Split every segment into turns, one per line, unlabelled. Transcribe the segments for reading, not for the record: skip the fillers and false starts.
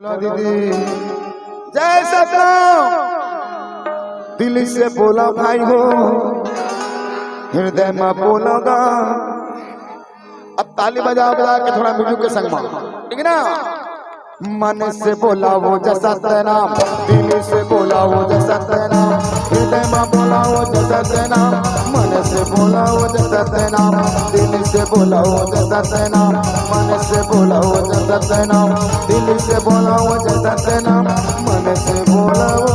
दीदी जय सतनाम। दिल से बोला भाई हो, हृदय में बोलोगा। अब ताली बजा बजा के थोड़ा म्यूजिक के संग में, ठीक है ना। मन से बोला वो जैसा तेरा, दिल से बोला वो जैसा तेरा, हृदय में बोला वो जैसा तेरा। मन से बोला वो जैसा तेरा, दिल से बोला वो जैसा तेरा। मन से बोला वो जैसा तेरा, दिल से बोला वो जैसा तेरा। मन से बोला वो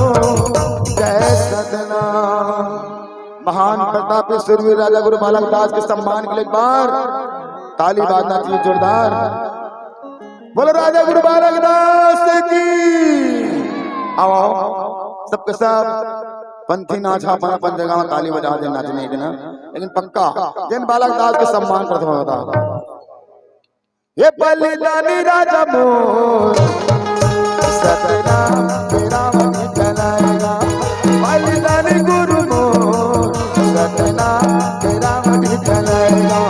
जैसा तेरा। महान प्रतापी सूरवीर राजा गुरु बालक दास के सम्मान के लिए एक बार ताली बाजना चाहिए जोरदार। बोलो राजा गुरु बालक दास की। आओ सबके सब पंथी नाचा अपन जगह में ताली बजा दे नाचने के ना, लेकिन पक्का जिन बालक दास के सम्मान प्रथम होता। ये बलिदानी राजा मोर सतनाम तेरा मन चलाएगा। बलिदानी गुरु मोर सतनाम तेरा मन चलाएगा।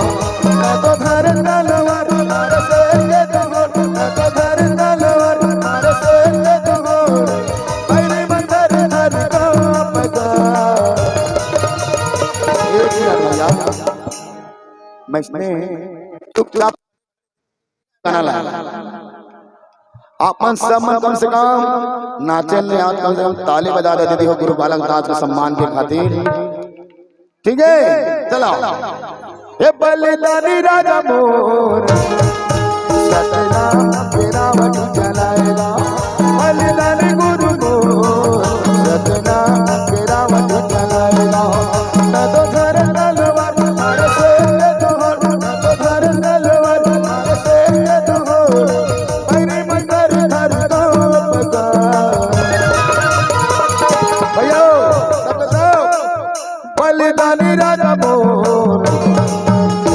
मैं तो धर तलवार मार से के तोड़, मैं तो धर तलवार मार से के तोड़। मेरे मंदिर धर को पका। एक मिनट यार, मैं इसमें चुपचाप गाना लाया। अपन सब कम से कम नाचे ने आज कम से कम ताली बजा दे दीदी हो गुरु बालक दास के सम्मान के खातिर, ठीक है। चलो ये बलिदानी राजा मोर सतनाम तेरा मन चलाएगा। बलिदानी गुरु मोर सतनाम तेरा मन चलाएगा। मैं तो धर तलवार मार से के तोड़, मैं तो धर तलवार मार से के तोड़। मेरे मंदिर धर को पका। भैया सब बलिदानी राजा मोर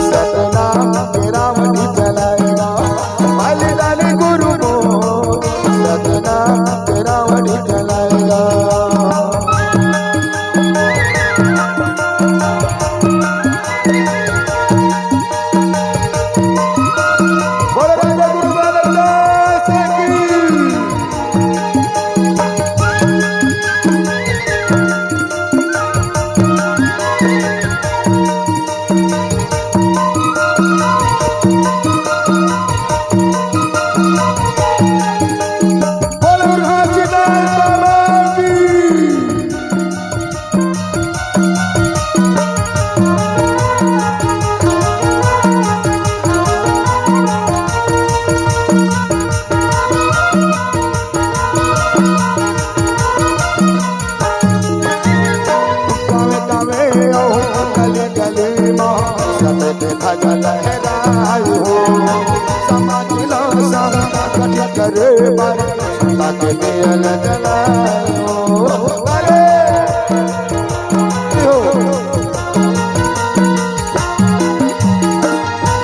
सतनाम तेरा मन चलाएगा। बलिदानी गुरु मोर सतनाम तेरा मन चलाएगा। बोलो राजा गुरु बालक दास की। करे बार ताके दियल जलायो। अरे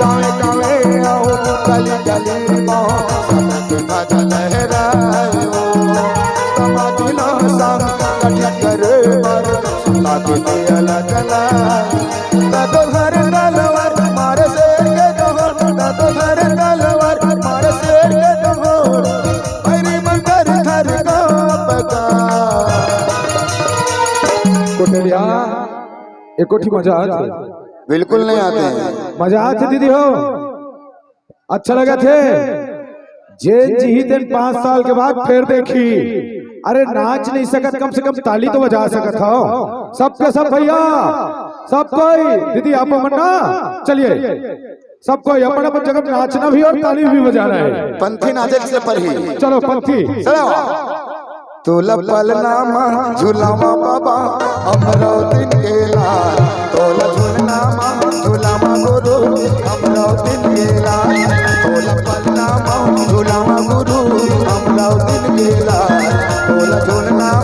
गावे गावे आओ गली गली में सबके भजन लहरायो। समाजिलो संग कटिया करे बार ताके दियल जलायो। ना तो घर तलवार मारे से के तोड़, ना तो घर तलवार मारे से के तोड़। मेरी मंदिर धर को पका।
कोटलिया एक कोठी मजा आते?
बिल्कुल नहीं आते हैं।
मजा आते दीदी हो, अच्छा लगा थे। जेन जी दिन 5 साल के बाद फिर देखी। अरे नाच नहीं सकत, कम से कम ताली तो बजा सकत हो। सबके सब भैया, सब कोई दीदी आप मन्ना चलिए, सब कोई अपन अपन जगह नाचना भी और ताली भी बजाना है।
पंथी नाचे से पर ही
चलो पंथी
चलो। तोला पलनामा झूलामा बाबा अमरावती के लाल। तोला झूलनामा झूलामा गुरु अमरावती के लाल। तोला पलनामा झूलामा गुरु अमरावती के लाल। तोला झूलनामा